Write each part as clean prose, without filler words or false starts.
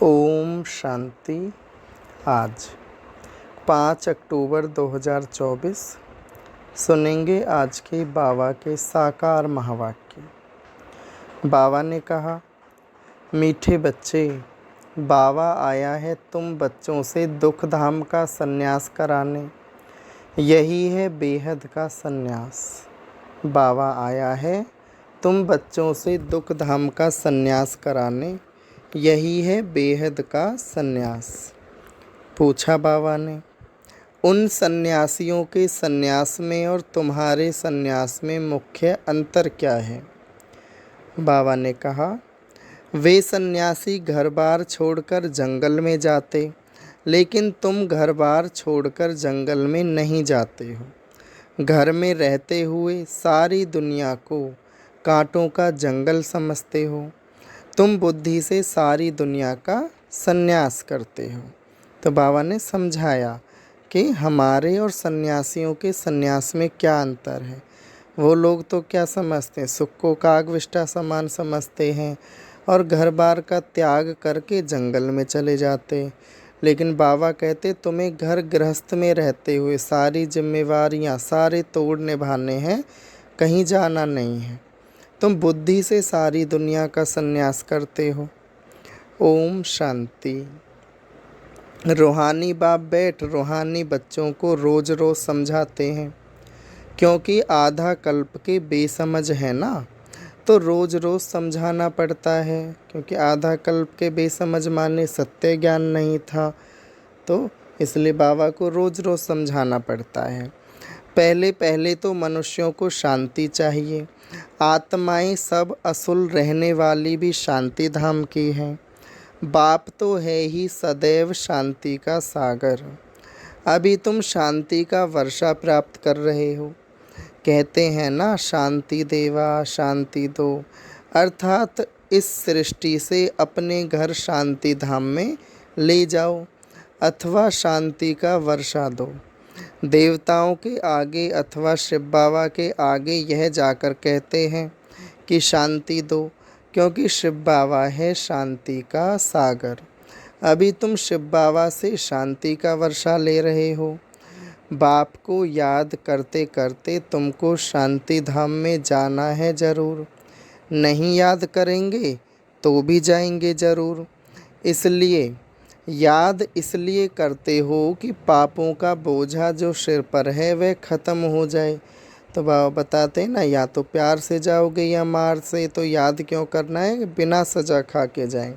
ओम शांति। आज 5 अक्टूबर 2024 सुनेंगे आज के बाबा के साकार महावाक्य। बाबा ने कहा, मीठे बच्चे, बाबा आया है तुम बच्चों से दुख धाम का संन्यास कराने। यही है बेहद का संन्यास। बाबा आया है तुम बच्चों से दुख धाम का संन्यास कराने। यही है बेहद का संन्यास। पूछा बाबा ने, उन सन्यासियों के सन्यास में और तुम्हारे सन्यास में मुख्य अंतर क्या है? बाबा ने कहा, वे सन्यासी घर बार छोड़कर जंगल में जाते, लेकिन तुम घर बार छोड़कर जंगल में नहीं जाते हो। घर में रहते हुए सारी दुनिया को कांटों का जंगल समझते हो। तुम बुद्धि से सारी दुनिया का सन्यास करते हो। तो बाबा ने समझाया कि हमारे और सन्यासियों के सन्यास में क्या अंतर है। वो लोग तो क्या समझते हैं, सुख को कागविष्टा समान समझते हैं और घर बार का त्याग करके जंगल में चले जाते। लेकिन बाबा कहते तुम्हें घर गृहस्थ में रहते हुए सारी जिम्मेवारियां सारे तोड़ निभाने हैं, कहीं जाना नहीं है। तुम बुद्धि से सारी दुनिया का संन्यास करते हो। ओम शांति। रूहानी बाप बैठ रूहानी बच्चों को रोज रोज समझाते हैं, क्योंकि आधा कल्प के बेसमझ है ना, तो रोज रोज समझाना पड़ता है। क्योंकि आधा कल्प के बेसमझ माने सत्य ज्ञान नहीं था, तो इसलिए बाबा को रोज रोज समझाना पड़ता है। पहले पहले तो मनुष्यों को शांति चाहिए। आत्माएं सब असुल रहने वाली भी शांति धाम की हैं। बाप तो है ही सदैव शांति का सागर। अभी तुम शांति का वर्षा प्राप्त कर रहे हो। कहते हैं ना, शांति देवा शांति दो, अर्थात इस सृष्टि से अपने घर शांति धाम में ले जाओ अथवा शांति का वर्षा दो। देवताओं के आगे अथवा शिव बाबा के आगे यह जाकर कहते हैं कि शांति दो, क्योंकि शिव बाबा है शांति का सागर। अभी तुम शिव बाबा से शांति का वर्षा ले रहे हो। बाप को याद करते करते तुमको शांति धाम में जाना है जरूर। नहीं याद करेंगे तो भी जाएंगे जरूर। इसलिए याद इसलिए करते हो कि पापों का बोझा जो सिर पर है वह ख़त्म हो जाए। तो बाबा बताते हैं ना, या तो प्यार से जाओगे या मार से, तो याद क्यों करना है, बिना सजा खा के जाएं।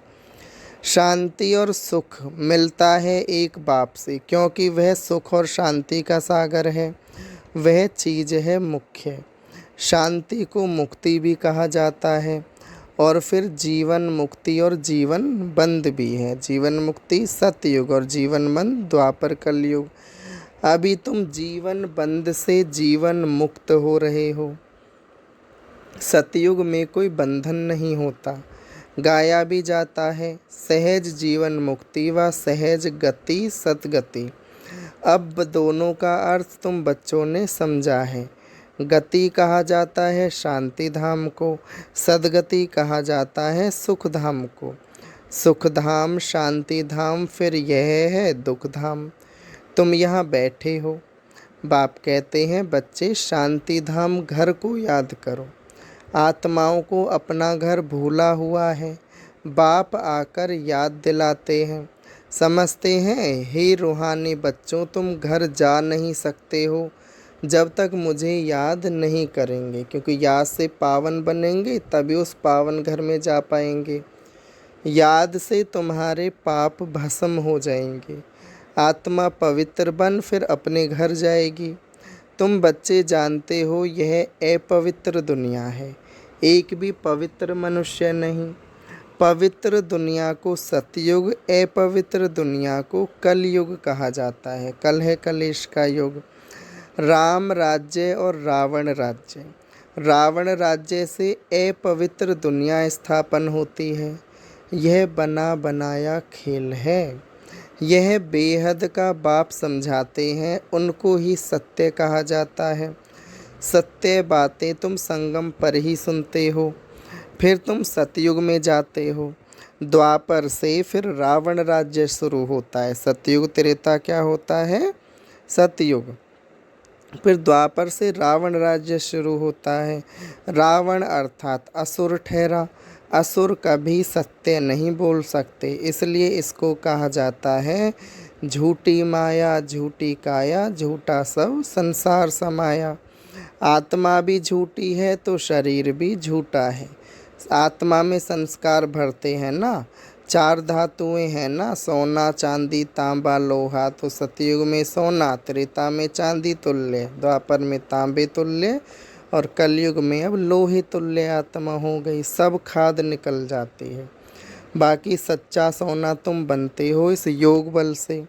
शांति और सुख मिलता है एक बाप से, क्योंकि वह सुख और शांति का सागर है। वह चीज़ है मुख्य। शांति को मुक्ति भी कहा जाता है, और फिर जीवन मुक्ति और जीवन बंद भी है। जीवन मुक्ति सतयुग और जीवन बंद द्वापर कलयुग। अभी तुम जीवन बंद से जीवन मुक्त हो रहे हो। सतयुग में कोई बंधन नहीं होता, गाया भी जाता है सहज जीवन मुक्ति व सहज गति सतगति। अब दोनों का अर्थ तुम बच्चों ने समझा है। गति कहा जाता है शांति धाम को, सद्गति कहा जाता है सुख धाम को। सुख धाम शांति धाम, फिर यह है दुख धाम। तुम यहाँ बैठे हो। बाप कहते हैं, बच्चे शांति धाम घर को याद करो। आत्माओं को अपना घर भूला हुआ है। बाप आकर याद दिलाते हैं। समझते हैं, हे रूहानी बच्चों, तुम घर जा नहीं सकते हो जब तक मुझे याद नहीं करेंगे, क्योंकि याद से पावन बनेंगे तभी उस पावन घर में जा पाएंगे। याद से तुम्हारे पाप भस्म हो जाएंगे। आत्मा पवित्र बन फिर अपने घर जाएगी। तुम बच्चे जानते हो यह अपवित्र दुनिया है, एक भी पवित्र मनुष्य नहीं। पवित्र दुनिया को सतयुग, अपवित्र दुनिया को कलयुग कहा जाता है। कल है कलेश का युग। राम राज्य और रावण राज्य। रावण राज्य से अपवित्र दुनिया स्थापन होती है। यह बना बनाया खेल है। यह बेहद का बाप समझाते हैं, उनको ही सत्य कहा जाता है। सत्य बातें तुम संगम पर ही सुनते हो, फिर तुम सतयुग में जाते हो। द्वापर से फिर रावण राज्य शुरू होता है। सतयुग त्रेता क्या होता है? सतयुग। फिर द्वापर से रावण राज्य शुरू होता है। रावण अर्थात असुर ठहरा। असुर कभी सत्य नहीं बोल सकते, इसलिए इसको कहा जाता है झूठी माया, झूठी काया, झूठा सब संसार समाया। आत्मा भी झूठी है तो शरीर भी झूठा है। आत्मा में संस्कार भरते हैं ना, चार धातुएं हैं ना, सोना चांदी तांबा लोहा। तो सतयुग में सोना, त्रेता में चांदी तुल्य, द्वापर में तांबे तुल्य और कलयुग में अब लोहे तुल्य आत्मा हो गई। सब खाद निकल जाती है। बाकी सच्चा सोना तुम बनते हो इस योग बल से।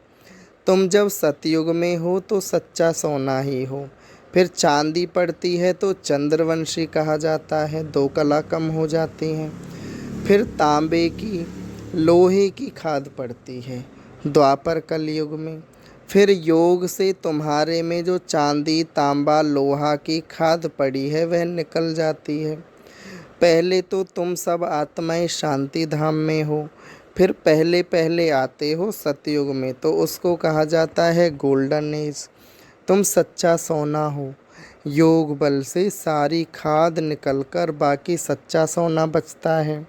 तुम जब सतयुग में हो तो सच्चा सोना ही हो। फिर चांदी पड़ती है तो चंद्रवंशी कहा जाता है, दो कला कम हो जाती हैं। फिर तांबे की, लोहे की खाद पड़ती है द्वापर कलयुग में। फिर योग से तुम्हारे में जो चांदी तांबा लोहा की खाद पड़ी है वह निकल जाती है। पहले तो तुम सब आत्माएं शांति धाम में हो, फिर पहले पहले आते हो सतयुग में, तो उसको कहा जाता है गोल्डन एज। तुम सच्चा सोना हो। योग बल से सारी खाद निकलकर बाकी सच्चा सोना बचता है।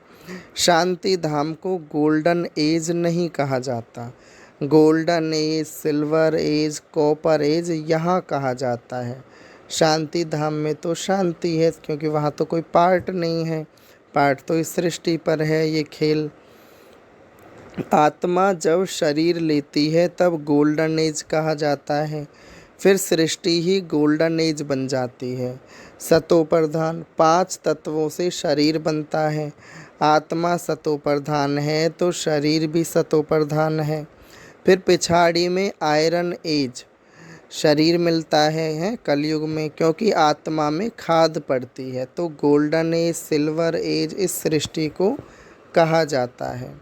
शांति धाम को गोल्डन एज नहीं कहा जाता। Golden age, silver age, copper age यहाँ कहा जाता है। शांति धाम में तो शांति है, क्योंकि वहाँ तो कोई पार्ट नहीं है। पार्ट तो इस सृष्टि पर है ये खेल। आत्मा जब शरीर लेती है तब गोल्डन एज कहा जाता है। फिर सृष्टि ही गोल्डन एज बन जाती है। सतो प्रधान 5 तत्वों से शरीर बनता है। आत्मा सतो प्रधान है तो शरीर भी सतो प्रधान है। फिर पिछाड़ी में आयरन एज शरीर मिलता है कलयुग में, क्योंकि आत्मा में खाद पड़ती है। तो गोल्डन एज, सिल्वर एज इस सृष्टि को कहा जाता है।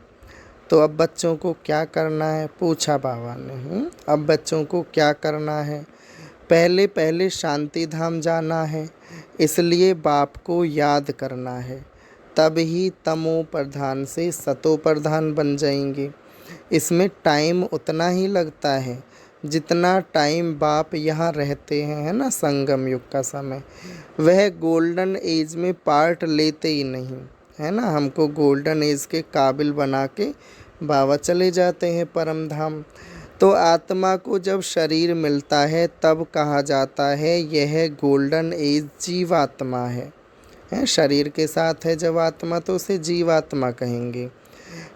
तो अब बच्चों को क्या करना है, पूछा बाबा ने। अब बच्चों को क्या करना है? पहले पहले शांति धाम जाना है, इसलिए बाप को याद करना है। तब ही तमो प्रधान से सतो प्रधान बन जाएंगे। इसमें टाइम उतना ही लगता है जितना टाइम बाप यहाँ रहते हैं, है ना, संगम युग का समय। वह गोल्डन एज में पार्ट लेते ही नहीं, है ना। हमको गोल्डन एज के काबिल बना के बाबा चले जाते हैं परम धाम। तो आत्मा को जब शरीर मिलता है तब कहा जाता है यह गोल्डन एज जीवात्मा है। शरीर के साथ है जब आत्मा तो उसे जीवात्मा कहेंगे।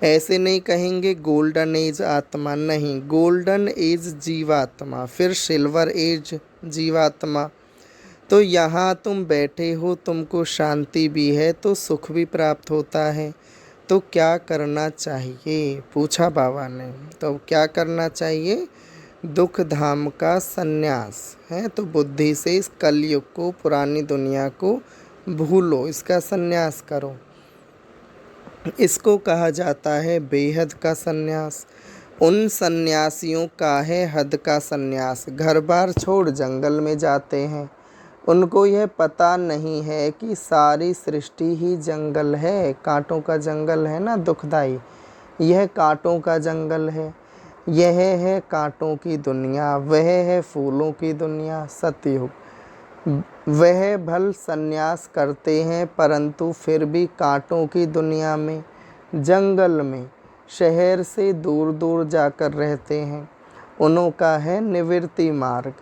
ऐसे नहीं कहेंगे गोल्डन एज आत्मा, नहीं, गोल्डन एज जीवात्मा, फिर सिल्वर एज जीवात्मा। तो यहाँ तुम बैठे हो, तुमको शांति भी है तो सुख भी प्राप्त होता है। तो क्या करना चाहिए, पूछा बाबा ने। तो क्या करना चाहिए? दुख धाम का संन्यास है। तो बुद्धि से इस कलयुग को, पुरानी दुनिया को भूलो, इसका संन्यास करो। इसको कहा जाता है बेहद का संन्यास। उन सन्यासियों का है हद का संन्यास। घर बार छोड़ जंगल में जाते हैं। उनको यह पता नहीं है कि सारी सृष्टि ही जंगल है। कांटों का जंगल है ना, दुखदाई। यह कांटों का जंगल है। यह है कांटों की दुनिया, वह है फूलों की दुनिया सतयुग। वह भल संन्यास करते हैं परंतु फिर भी कांटों की दुनिया में, जंगल में, शहर से दूर दूर जाकर रहते हैं। उनका है निवृत्ति मार्ग।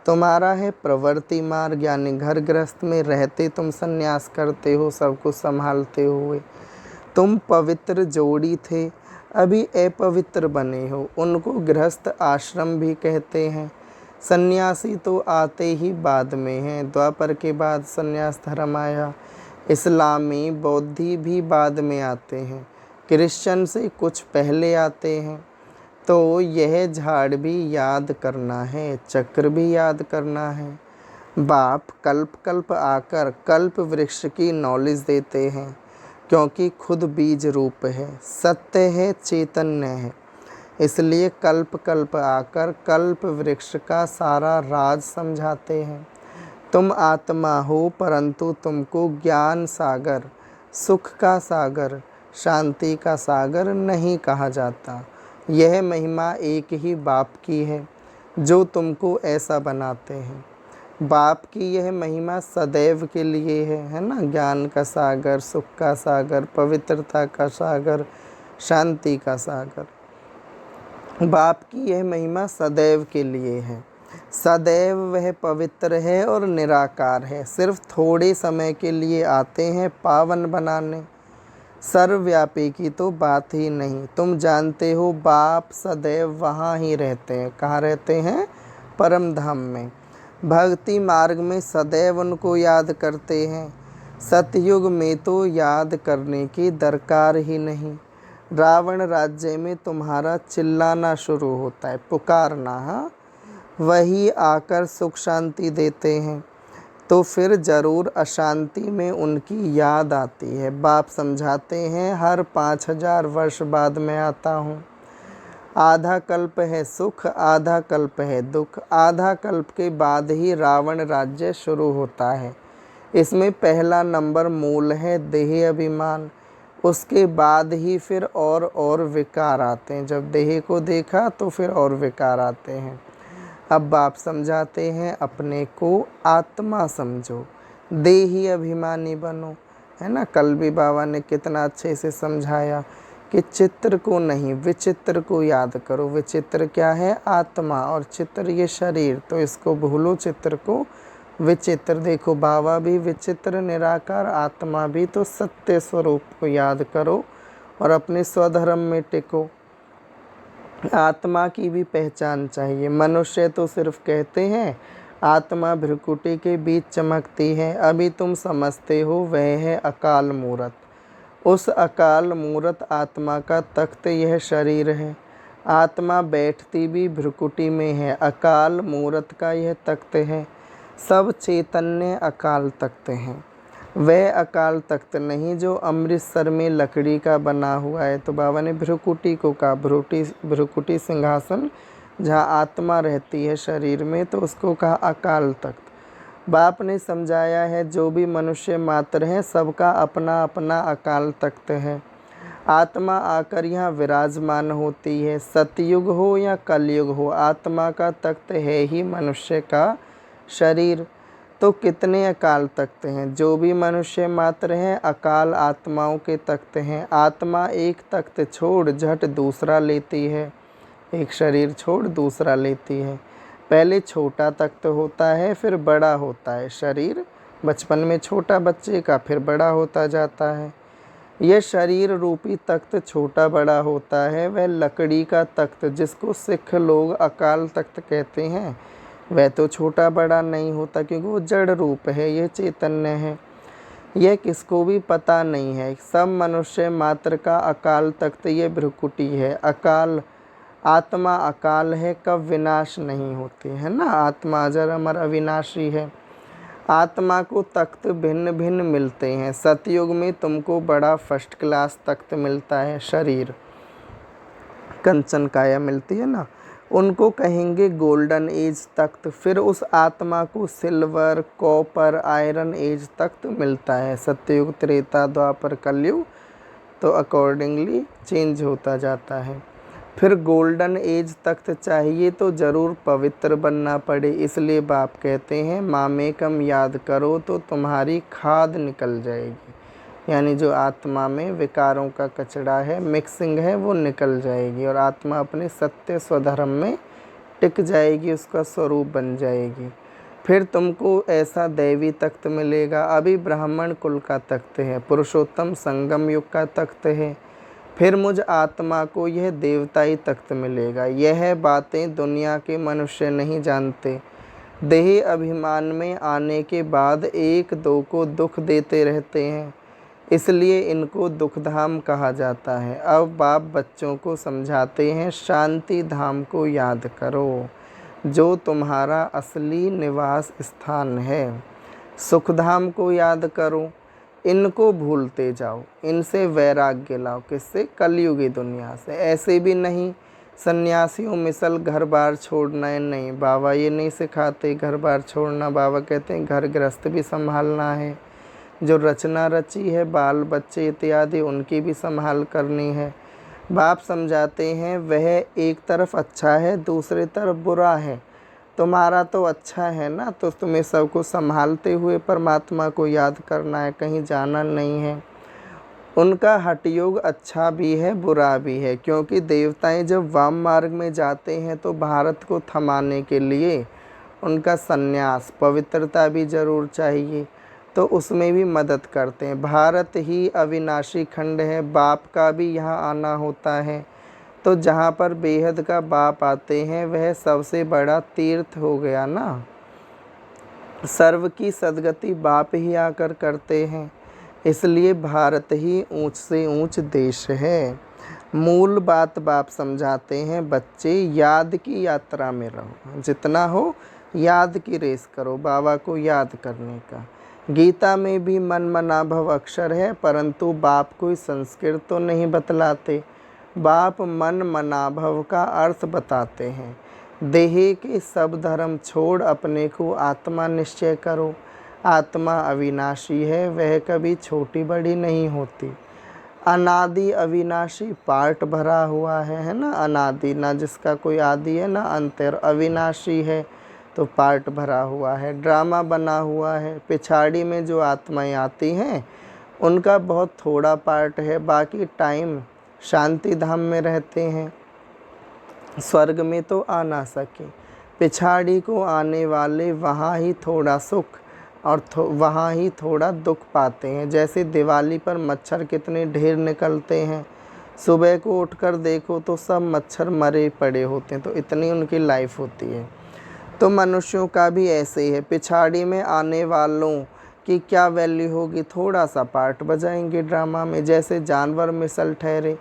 तुम्हारा है प्रवृत्ति मार्ग, यानी घर गृहस्थ में रहते तुम संन्यास करते हो, सब कुछ संभालते हुए। तुम पवित्र जोड़ी थे, अभी अपवित्र बने हो। उनको गृहस्थ आश्रम भी कहते हैं। सन्यासी तो आते ही बाद में हैं। द्वापर के बाद सन्यास धर्म आया। इस्लामी बौद्धि भी बाद में आते हैं। क्रिश्चियन से कुछ पहले आते हैं। तो यह झाड़ भी याद करना है, चक्र भी याद करना है। बाप कल्प कल्प आकर कल्प वृक्ष की नॉलेज देते हैं, क्योंकि खुद बीज रूप है, सत्य है, चैतन्य है। इसलिए कल्प कल्प आकर कल्प वृक्ष का सारा राज समझाते हैं। तुम आत्मा हो परंतु तुमको ज्ञान सागर, सुख का सागर, शांति का सागर नहीं कहा जाता। यह महिमा एक ही बाप की है जो तुमको ऐसा बनाते हैं। बाप की यह महिमा सदैव के लिए है ना। ज्ञान का सागर, सुख का सागर, पवित्रता का सागर, शांति का सागर। बाप की यह महिमा सदैव के लिए है। सदैव वह पवित्र है और निराकार है। सिर्फ थोड़े समय के लिए आते हैं पावन बनाने। सर्वव्यापी की तो बात ही नहीं। तुम जानते हो बाप सदैव वहाँ ही रहते हैं। कहाँ रहते हैं? परम धाम में। भक्ति मार्ग में सदैव उनको याद करते हैं। सतयुग में तो याद करने की दरकार ही नहीं। रावण राज्य में तुम्हारा चिल्लाना शुरू होता है, पुकारना। हाँ, वही आकर सुख शांति देते हैं तो फिर जरूर अशांति में उनकी याद आती है। बाप समझाते हैं हर 5000 वर्ष बाद मैं आता हूँ। आधा कल्प है सुख, आधा कल्प है दुख। आधा कल्प के बाद ही रावण राज्य शुरू होता है। इसमें पहला नंबर मूल है देह अभिमान। उसके बाद ही फिर और विकार आते हैं। जब देह को देखा तो फिर और विकार आते हैं। अब बाप समझाते हैं अपने को आत्मा समझो, देही अभिमानी बनो, है ना। कल भी बाबा ने कितना अच्छे से समझाया कि चित्र को नहीं विचित्र को याद करो। विचित्र क्या है? आत्मा, और चित्र ये शरीर। तो इसको भूलो, चित्र को विचित्र देखो। बाबा भी विचित्र निराकार, आत्मा भी। तो सत्य स्वरूप को याद करो और अपने स्वधर्म में टिको। आत्मा की भी पहचान चाहिए। मनुष्य तो सिर्फ कहते हैं आत्मा भ्रुकुटी के बीच चमकती है। अभी तुम समझते हो वह है अकाल मूरत। उस अकाल मूरत आत्मा का तख्त यह शरीर है। आत्मा बैठती भी भ्रुकुटी में है। अकाल मूरत का यह तख्त है। सब चैतन्य अकाल तख्त हैं। वह अकाल तख्त नहीं जो अमृतसर में लकड़ी का बना हुआ है। तो बाबा ने भ्रुकुटी को कहा, भ्रुकुटी सिंहासन जहाँ आत्मा रहती है शरीर में, तो उसको कहा अकाल तख्त। बाप ने समझाया है जो भी मनुष्य मात्र हैं सबका अपना अपना अकाल तख्त है। आत्मा आकर यहाँ विराजमान होती है। सतयुग हो या कलयुग हो, आत्मा का तख्त है ही मनुष्य का शरीर। तो कितने अकाल तख्त हैं? जो भी मनुष्य मात्र हैं अकाल आत्माओं के तख्त हैं। आत्मा एक तख्त छोड़ झट दूसरा लेती है। एक शरीर छोड़ दूसरा लेती है। पहले छोटा तख्त होता है, फिर बड़ा होता है शरीर। बचपन में छोटा बच्चे का, फिर बड़ा होता जाता है। यह शरीर रूपी तख्त छोटा बड़ा होता है। वह लकड़ी का तख्त जिसको सिख लोग अकाल तख्त कहते हैं, वह तो छोटा बड़ा नहीं होता क्योंकि वो जड़ रूप है। यह चैतन्य है। यह किसको भी पता नहीं है। सब मनुष्य मात्र का अकाल तख्त ये भ्रुकुटी है। अकाल आत्मा अकाल है, कब विनाश नहीं होती है ना। आत्मा अजर अमर अविनाशी है। आत्मा को तख्त भिन्न भिन्न मिलते हैं। सतयुग में तुमको बड़ा फर्स्ट क्लास तख्त मिलता है, शरीर कंचन काया मिलती है ना, उनको कहेंगे गोल्डन एज तख्त। फिर उस आत्मा को सिल्वर, कॉपर, आयरन एज तख्त मिलता है। सत्ययुग, त्रेता, द्वापर, कलयुग, तो अकॉर्डिंगली चेंज होता जाता है। फिर गोल्डन एज तख्त चाहिए तो ज़रूर पवित्र बनना पड़े। इसलिए बाप कहते हैं मामेकम याद करो तो तुम्हारी खाद निकल जाएगी। यानी जो आत्मा में विकारों का कचरा है, मिक्सिंग है, वो निकल जाएगी और आत्मा अपने सत्य स्वधर्म में टिक जाएगी, उसका स्वरूप बन जाएगी। फिर तुमको ऐसा दैवी तख्त मिलेगा। अभी ब्राह्मण कुल का तख्त है, पुरुषोत्तम संगम युग का तख्त है। फिर मुझ आत्मा को यह देवताई तख्त मिलेगा। यह बातें दुनिया के मनुष्य नहीं जानते। देह अभिमान में आने के बाद एक दो को दुख देते रहते हैं, इसलिए इनको दुखधाम कहा जाता है। अब बाप बच्चों को समझाते हैं शांति धाम को याद करो जो तुम्हारा असली निवास स्थान है। सुखधाम को याद करो, इनको भूलते जाओ, इनसे वैराग्य लाओ। किससे? कलयुगी दुनिया से। ऐसे भी नहीं सन्यासियों मिसल घर बार छोड़ना है, नहीं, बाबा ये नहीं सिखाते घर बार छोड़ना। बाबा कहते हैं घर गृहस्थ भी संभालना है, जो रचना रची है, बाल बच्चे इत्यादि उनकी भी संभाल करनी है। बाप समझाते हैं वह एक तरफ अच्छा है, दूसरी तरफ बुरा है। तुम्हारा तो अच्छा है ना, तो तुम्हें सबको संभालते हुए परमात्मा को याद करना है, कहीं जाना नहीं है। उनका हठ योग अच्छा भी है, बुरा भी है, क्योंकि देवताएं जब वाम मार्ग में जाते हैं तो भारत को थमाने के लिए उनका संन्यास, पवित्रता भी जरूर चाहिए, तो उसमें भी मदद करते हैं। भारत ही अविनाशी खंड है, बाप का भी यहाँ आना होता है, तो जहाँ पर बेहद का बाप आते हैं वह सबसे बड़ा तीर्थ हो गया ना। सर्व की सदगति बाप ही आकर करते हैं, इसलिए भारत ही ऊंच से ऊंच देश है। मूल बात बाप समझाते हैं, बच्चे याद की यात्रा में रहो, जितना हो याद की रेस करो, बाबा को याद करने का। गीता में भी मन मनाभव अक्षर है, परंतु बाप कोई संस्कृत तो नहीं बतलाते। बाप मन मनाभव का अर्थ बताते हैं। देह के सब धर्म छोड़ अपने को आत्मा निश्चय करो। आत्मा अविनाशी है, वह कभी छोटी बड़ी नहीं होती। अनादि अविनाशी पार्ट भरा हुआ है ना। अनादि, ना जिसका कोई आदि है ना अंत है। अविनाशी है तो पार्ट भरा हुआ है, ड्रामा बना हुआ है। पिछाड़ी में जो आत्माएं आती हैं उनका बहुत थोड़ा पार्ट है, बाकी टाइम शांति धाम में रहते हैं, स्वर्ग में तो आ ना सके। पिछाड़ी को आने वाले वहाँ ही थोड़ा सुख और वहाँ ही थोड़ा दुख पाते हैं। जैसे दिवाली पर मच्छर कितने ढेर निकलते हैं, सुबह को उठकर देखो तो सब मच्छर मरे पड़े होते हैं, तो इतनी उनकी लाइफ होती है। तो मनुष्यों का भी ऐसे ही है, पिछाड़ी में आने वालों की क्या वैल्यू होगी, थोड़ा सा पार्ट बजाएंगे ड्रामा में, जैसे जानवर मिसल ठहरे।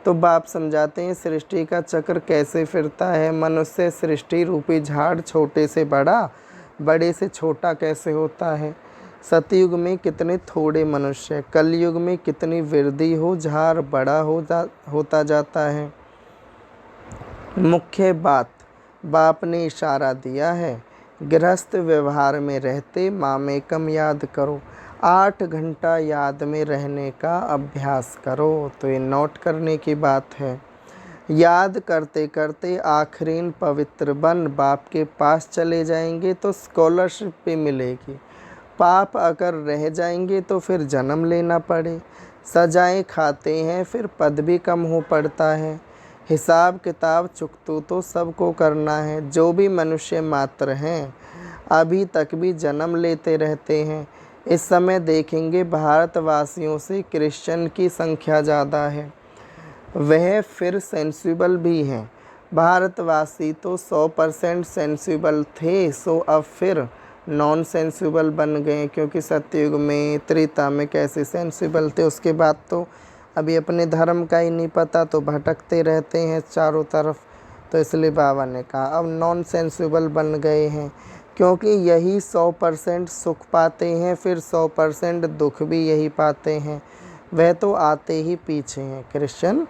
तो बाप समझाते हैं सृष्टि का चक्र कैसे फिरता है। मनुष्य सृष्टि रूपी झाड़ छोटे से बड़ा, बड़े से छोटा कैसे होता है। सतयुग में कितने थोड़े मनुष्य, कलयुग में कितनी वृद्धि हो, झाड़ बड़ा होता जाता है। मुख्य बात बाप ने इशारा दिया है, गृहस्थ व्यवहार में रहते मामेकम याद करो। 8 घंटा याद में रहने का अभ्यास करो। तो ये नोट करने की बात है। याद करते करते आखिरीन पवित्र बन बाप के पास चले जाएंगे तो स्कॉलरशिप भी मिलेगी। पाप अगर रह जाएंगे तो फिर जन्म लेना पड़े। सजाएं खाते हैं फिर पद भी कम हो पड़ता है। हिसाब किताब चुकतू तो सबको करना है। जो भी मनुष्य मात्र हैं अभी तक भी जन्म लेते रहते हैं। इस समय देखेंगे भारतवासियों से क्रिश्चियन की संख्या ज़्यादा है, वह फिर सेंसिबल भी हैं। भारतवासी तो 100% सेंसिबल थे, सो अब फिर नॉन सेंसिबल बन गए, क्योंकि सतयुग में त्रेता में कैसे सेंसिबल थे, उसके बाद तो अभी अपने धर्म का ही नहीं पता, तो भटकते रहते हैं चारों तरफ। तो इसलिए बाबा ने कहा अब नॉन सेंसिबल बन गए हैं, क्योंकि यही 100% सुख पाते हैं, फिर 100% दुख भी यही पाते हैं। वह तो आते ही पीछे हैं। क्रिश्चियन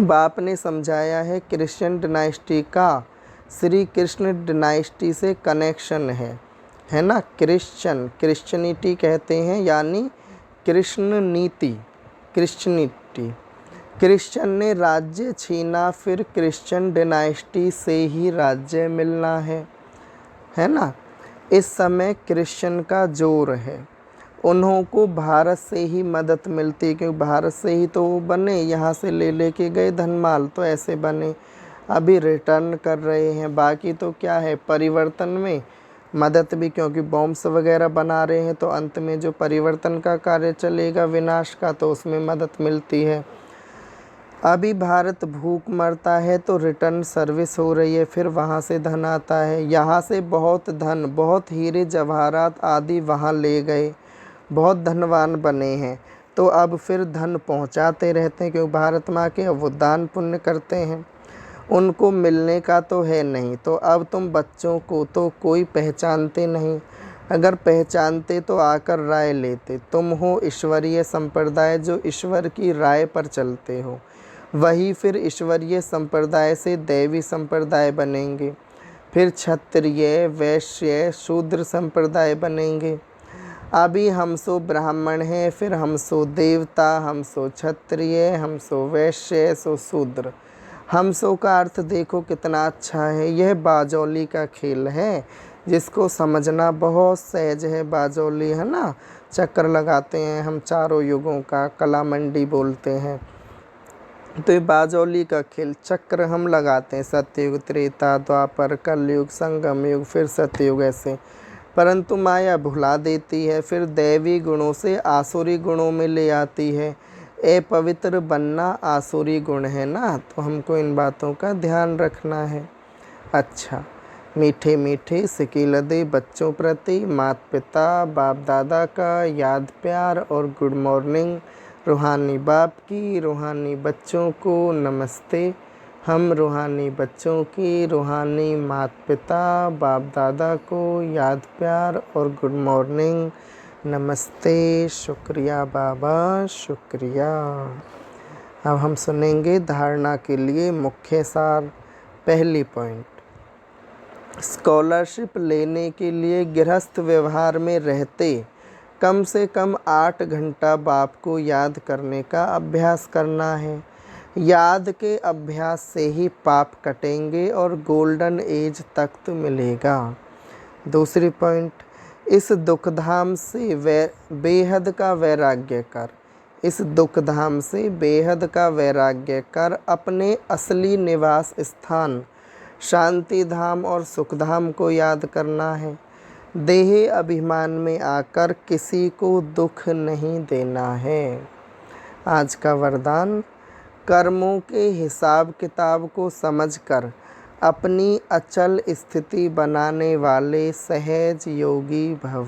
बाप ने समझाया है, क्रिश्चियन डायनेस्टी का श्री कृष्ण डायनेस्टी से कनेक्शन है ना। क्रिश्चियनिटी कहते हैं, यानी कृष्ण नीति, क्रिश्चियनिटी। क्रिश्चियन ने राज्य छीना, फिर क्रिश्चियन डायनेस्टी से ही राज्य मिलना है ना। इस समय क्रिश्चियन का जोर है, उन्हों को भारत से ही मदद मिलती है, क्योंकि भारत से ही तो वो बने, यहाँ से ले के गए धनमाल, तो ऐसे बने, अभी रिटर्न कर रहे हैं। बाकी तो क्या है, परिवर्तन में मदद भी, क्योंकि बॉम्ब्स वगैरह बना रहे हैं, तो अंत में जो परिवर्तन का कार्य चलेगा विनाश का, तो उसमें मदद मिलती है। अभी भारत भूख मरता है तो रिटर्न सर्विस हो रही है, फिर वहाँ से धन आता है। यहाँ से बहुत धन, बहुत हीरे जवाहरात आदि वहाँ ले गए, बहुत धनवान बने हैं, तो अब फिर धन पहुँचाते रहते हैं, क्योंकि भारत माँ के अब वो दान पुण्य करते हैं, उनको मिलने का तो है नहीं। तो अब तुम बच्चों को तो कोई पहचानते नहीं, अगर पहचानते तो आकर राय लेते। तुम हो ईश्वरीय संप्रदाय, जो ईश्वर की राय पर चलते हो, वही फिर ईश्वरीय संप्रदाय से दैवी संप्रदाय बनेंगे, फिर क्षत्रिय वैश्य शूद्र संप्रदाय बनेंगे। अभी हम सो ब्राह्मण हैं, फिर हम सो देवता, हम सो क्षत्रिय, हम सो वैश्य, सो शूद्र। हम सो का अर्थ देखो कितना अच्छा है। यह बाजौली का खेल है जिसको समझना बहुत सहज है। बाजौली है ना, चक्कर लगाते हैं हम चारों युगों का, कला मंडी बोलते हैं। तो ये बाजौली का खेल, चक्र हम लगाते हैं, सत्ययुग, त्रेता, द्वापर, कलयुग, संगम युग, फिर सत्ययुग, ऐसे। परंतु माया भुला देती है, फिर दैवी गुणों से आसुरी गुणों में ले आती है। अपवित्र बनना आसुरी गुण है ना, तो हमको इन बातों का ध्यान रखना है। अच्छा, मीठे मीठे सिकीलदे बच्चों प्रति माता पिता बाप दादा का याद प्यार और गुड मॉर्निंग। रूहानी बाप की रूहानी बच्चों को नमस्ते। हम रूहानी बच्चों की रूहानी माता पिता बाप दादा को याद प्यार और गुड मॉर्निंग, नमस्ते। शुक्रिया बाबा, शुक्रिया। अब हम सुनेंगे धारणा के लिए मुख्य सार। पहली पॉइंट, स्कॉलरशिप लेने के लिए गृहस्थ व्यवहार में रहते कम से कम 8 घंटा बाप को याद करने का अभ्यास करना है। याद के अभ्यास से ही पाप कटेंगे और गोल्डन एज तख्त मिलेगा। दूसरी पॉइंट, इस दुखधाम से बेहद का वैराग्य कर। इस दुखधाम से बेहद का वैराग्य कर अपने असली निवास स्थान शांति धाम और सुखधाम को याद करना है। देह अभिमान में आकर किसी को दुख नहीं देना है। आज का वरदान, कर्मों के हिसाब किताब को समझकर अपनी अचल स्थिति बनाने वाले सहज योगी भव।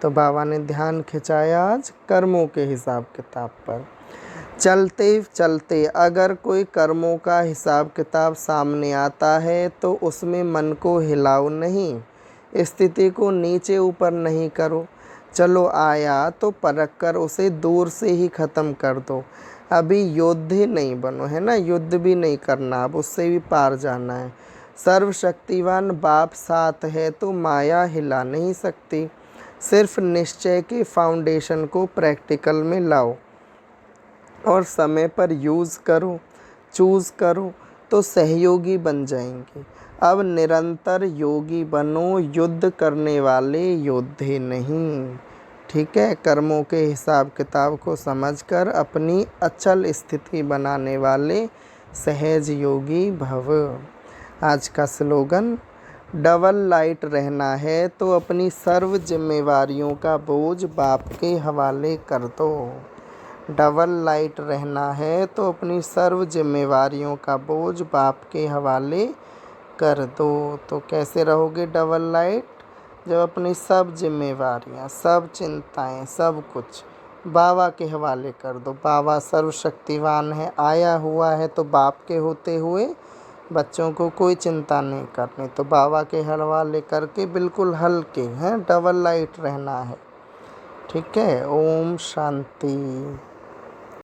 तो बाबा ने ध्यान खिंचाया आज कर्मों के हिसाब किताब पर। चलते चलते अगर कोई कर्मों का हिसाब किताब सामने आता है तो उसमें मन को हिलाओ नहीं, स्थिति को नीचे ऊपर नहीं करो। चलो आया तो परख कर उसे दूर से ही ख़त्म कर दो। अभी योद्धे नहीं बनो, है ना, युद्ध भी नहीं करना, अब उससे भी पार जाना है। सर्वशक्तिवान बाप साथ है तो माया हिला नहीं सकती। सिर्फ निश्चय के फाउंडेशन को प्रैक्टिकल में लाओ और समय पर यूज़ करो, चूज़ करो तो सहयोगी बन जाएंगे। अब निरंतर योगी बनो, युद्ध करने वाले योद्धे नहीं। ठीक है, कर्मों के हिसाब किताब को समझकर अपनी अचल स्थिति बनाने वाले सहज योगी भव। आज का स्लोगन, डबल लाइट रहना है तो अपनी सर्व जिम्मेवारियों का बोझ बाप के हवाले कर दो। डबल लाइट रहना है तो अपनी सर्व जिम्मेवारियों का बोझ बाप के हवाले कर दो। तो कैसे रहोगे डबल लाइट? जब अपनी सब जिम्मेवारियां, सब चिंताएं, सब कुछ बाबा के हवाले कर दो। बाबा सर्वशक्तिवान है, आया हुआ है, तो बाप के होते हुए बच्चों को कोई चिंता नहीं करनी। तो बाबा के हवाले करके बिल्कुल हल्के हैं, डबल लाइट रहना है। ठीक है, ओम शांति।